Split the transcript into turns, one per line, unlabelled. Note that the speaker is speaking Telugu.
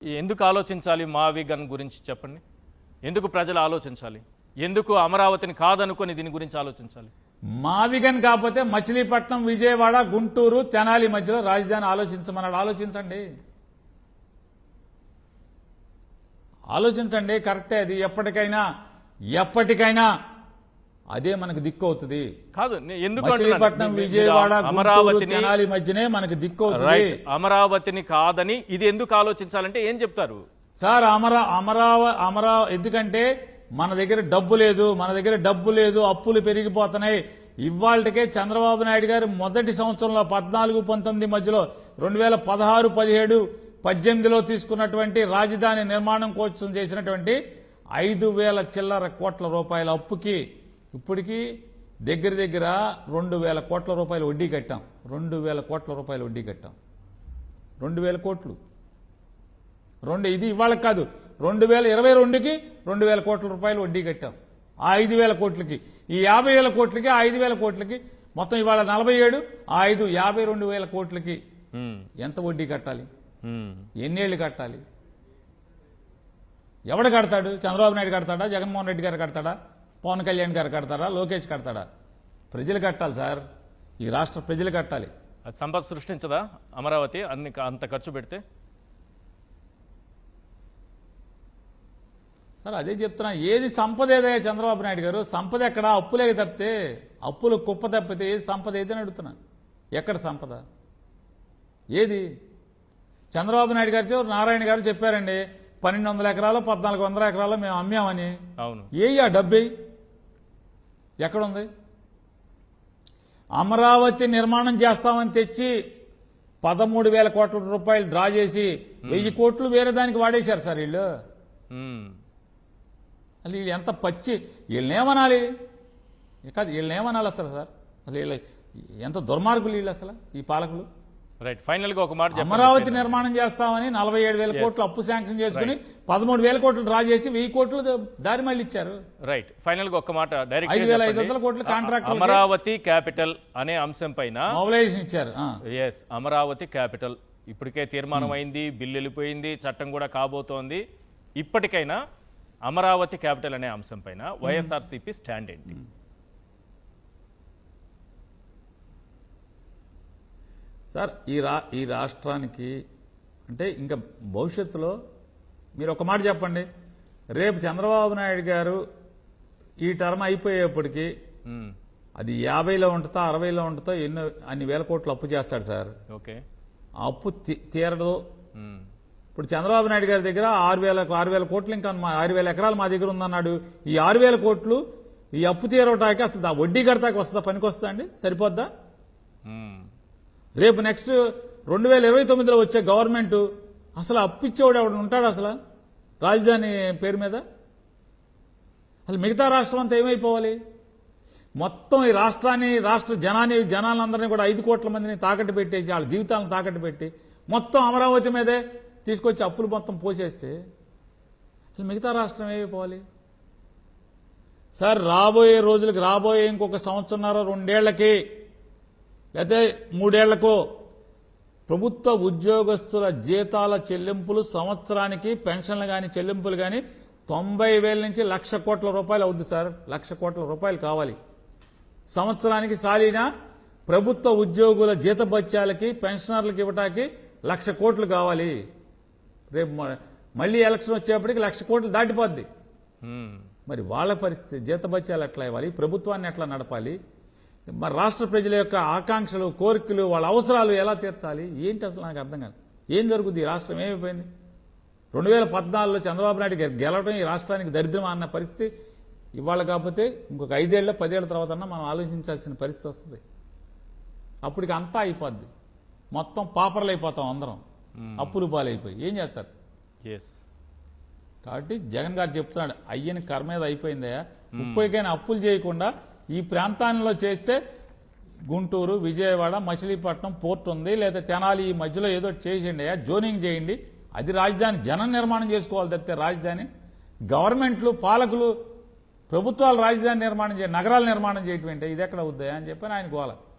ఎందుకు ఆలోచించాలి మావిగన్ గురించి చెప్పండి. ఎందుకు ప్రజలు ఆలోచించాలి? ఎందుకు అమరావతిని కాదనుకొని దీని గురించి ఆలోచించాలి?
మావిగన్ కాకపోతే మచిలీపట్నం, విజయవాడ, గుంటూరు, తెనాలి మధ్యలో రాజధాని ఆలోచించమన్నాడు. ఆలోచించండి. కరెక్టే. అది ఎప్పటికైనా అదే మనకు దిక్కు అవుతుంది.
కాదు, ఎందుకు
మచిలీపట్నం, విజయవాడ, గుంటూరు, తెనాలి మధ్యనే మనకు దిక్కు అవుతుంది.
అమరావతిని కాదని ఇది ఎందుకు ఆలోచించాలంటే ఏం చెప్తారు
సార్? ఎందుకంటే మన దగ్గర డబ్బు లేదు, అప్పులు పెరిగిపోతున్నాయి. ఇవాళకే చంద్రబాబు నాయుడు గారు మొదటి సంవత్సరంలో 14-19 మధ్యలో 2016, 17, 18లో తీసుకున్నటువంటి రాజధాని నిర్మాణం కోసం చేసినటువంటి 5,000 చిల్లర కోట్ల రూపాయల అప్పుకి ఇప్పటికీ దగ్గర 2,000 కోట్ల రూపాయలు వడ్డీ కట్టాం. 2,000 కోట్ల రూపాయలు వడ్డీ కట్టాం. 2,000 కోట్లు. ఇది ఇవాళ కాదు, 2022కి 2,000 కోట్ల రూపాయలు వడ్డీ కట్టాం. ఆ 5,000 కోట్లకి, ఈ 50,000 కోట్లకి, ఆ 5,000 కోట్లకి, మొత్తం ఇవాళ 47, ఆ 5 52,000 కోట్లకి ఎంత వడ్డీ కట్టాలి? ఎన్నేళ్లు కట్టాలి? ఎవడు కడతాడు? చంద్రబాబు నాయుడు కడతాడా? జగన్మోహన్ రెడ్డి గారు కడతాడా? పవన్ కళ్యాణ్ గారు కడతాడా? లోకేష్ కడతాడా? ప్రజలు కట్టాలి సార్. ఈ రాష్ట్ర ప్రజలు కట్టాలి.
అది సంపద సృష్టించదా అమరావతి అంత ఖర్చు పెడితే?
సార్ అదే చెప్తున్నా. ఏది సంపద ఏదయ్యా చంద్రబాబు నాయుడు గారు? సంపద ఎక్కడ? అప్పులే తప్పితే, అప్పులు కుప్ప తప్పితే ఏది సంపద ఏదని అడుగుతున్నా. ఎక్కడ సంపద ఏది? చంద్రబాబు నాయుడు గారు, నారాయణ గారు చెప్పారండి, 1,200 ఎకరాలు, 1,400 ఎకరాలు మేము అమ్మామని.
అవును.
ఆ డబ్బే ఎక్కడుంది? అమరావతి నిర్మాణం చేస్తామని తెచ్చి 13,000 కోట్ల రూపాయలు డ్రా చేసి 1,000 కోట్లు వేరే దానికి వాడేశారు సార్ వీళ్ళు. అసలు వీళ్ళు ఎంత పచ్చి, వీళ్ళనేమనాలి? కాదు, వీళ్ళనేమనాలి అసలు సార్? అసలు వీళ్ళ ఎంత దుర్మార్గులు వీళ్ళు అసలు, ఈ పాలకులు.
రైట్. ఫైనల్ గా ఒక మాట,
అమరావతి నిర్మాణం చేస్తామని 47,000 కోట్లు అప్పు శాంక్షన్ చేసుకుని 13,000 కోట్లు డ్రా చేసి 1,000 కోట్లు దారి మళ్ళీ ఇచ్చారు.
రైట్. ఫైనల్ గా ఒక మాట,
5,500 కోట్లు కాంట్రాక్ట్.
అమరావతి క్యాపిటల్ అనే అంశం పైన
మొబిలైజేషన్ ఇచ్చారు.
అమరావతి క్యాపిటల్ ఇప్పటికే తీర్మానం అయింది, బిల్లు వెళ్ళిపోయింది, చట్టం కూడా కాబోతోంది. ఇప్పటికైనా అమరావతి క్యాపిటల్ అనే అంశం పైన వైఎస్ఆర్సీపీ స్టాండ్ ఏంటి?
సార్ ఈ రాష్ట్రానికి అంటే ఇంకా భవిష్యత్తులో మీరు ఒక మాట చెప్పండి. రేపు చంద్రబాబు నాయుడు గారు ఈ టర్మ్ అయిపోయేప్పటికీ అది 50లో ఉంటుందో 60లో ఉంటుందో అన్ని వేల కోట్లు అప్పు చేస్తాడు సార్.
ఓకే.
అప్పు తీరదు. ఇప్పుడు చంద్రబాబు నాయుడు గారి దగ్గర 6,000 కోట్లు, ఇంకా 6,000 ఎకరాలు మా దగ్గర ఉందన్నాడు. ఈ 6,000 కోట్లు ఈ అప్పు తీరవటానికి అసలు వడ్డీ కడతాకి వస్తుందా? పనికి వస్తుందా అండి? సరిపోద్దా? రేపు నెక్స్ట్ 2029లో వచ్చే గవర్నమెంట్ అసలు అప్పు ఇచ్చేవాడు ఎవడు ఉంటాడు అసలు రాజధాని పేరు మీద? అసలు మిగతా రాష్ట్రం అంతా ఏమైపోవాలి? మొత్తం ఈ రాష్ట్ర జనాలందరినీ కూడా 5 కోట్ల మందిని తాకట్టు పెట్టేసి, వాళ్ళ జీవితాలను తాకట్టు పెట్టి మొత్తం అమరావతి మీదే తీసుకొచ్చి అప్పులు మొత్తం పోసేస్తే అసలు మిగతా రాష్ట్రం ఏమైపోవాలి? సార్ రాబోయే ఇంకొక 1.5 సంవత్సరం, 2 ఏళ్లకి లేకపోతే 3 ఏళ్లకో ప్రభుత్వ ఉద్యోగస్తుల జీతాల చెల్లింపులు సంవత్సరానికి, పెన్షన్లు కానీ చెల్లింపులు కానీ 90,000 నుంచి 1,00,000 కోట్ల రూపాయలు అవుద్ది సార్. 1,00,000 కోట్ల రూపాయలు కావాలి సంవత్సరానికి. సాలీనా ప్రభుత్వ ఉద్యోగుల జీతభత్యాలకి, పెన్షనర్లకు ఇవ్వటానికి 1,00,000 కోట్లు కావాలి. రేపు మళ్ళీ ఎలక్షన్ వచ్చేప్పటికి 1,00,000 కోట్లు దాటిపోద్ది. మరి వాళ్ళ పరిస్థితి, జీతభత్యాలు ఎట్లా ఇవ్వాలి? ప్రభుత్వాన్ని ఎట్లా నడపాలి? మరి రాష్ట్ర ప్రజల యొక్క ఆకాంక్షలు, కోరికలు, వాళ్ళ అవసరాలు ఎలా తీర్చాలి? ఏంటి అసలు నాకు అర్థం కాదు. ఏం జరుగుతుంది? ఈ రాష్ట్రం ఏమైపోయింది? 2014లో చంద్రబాబు నాయుడు గారు గెలవడం ఈ రాష్ట్రానికి దరిద్రం అన్న పరిస్థితి ఇవాళ కాకపోతే ఇంకొక 5 ఏళ్ల 10 ఏళ్ల తర్వాత మనం ఆలోచించాల్సిన పరిస్థితి వస్తుంది. అప్పటికి అంతా అయిపోద్ది. మొత్తం పాపర్లు అయిపోతాం అందరం, అప్పులు పాలైపోయి. ఏం చేస్తారు? కాబట్టి జగన్ గారు చెప్తున్నాడు, అయ్యని కర్మ మీద అయిపోయిందయ్యా, ఇప్పటికైనా అప్పులు చేయకుండా ఈ ప్రాంతాల్లో చేస్తే గుంటూరు, విజయవాడ, మచిలీపట్నం పోర్ట్ ఉంది, లేదా తెనాలి, ఈ మధ్యలో ఏదో చేసేయండి అయ్యా, జోనింగ్ చేయండి. అది రాజధాని. జనం నిర్మాణం చేసుకోవాలి తప్పితే రాజధాని గవర్నమెంట్లు, పాలకులు, ప్రభుత్వాలు రాజధాని నిర్మాణం నగరాలు నిర్మాణం చేయటం ఏంటి? ఇది ఎక్కడ అవుద్దాయా అని చెప్పని ఆయన గోల.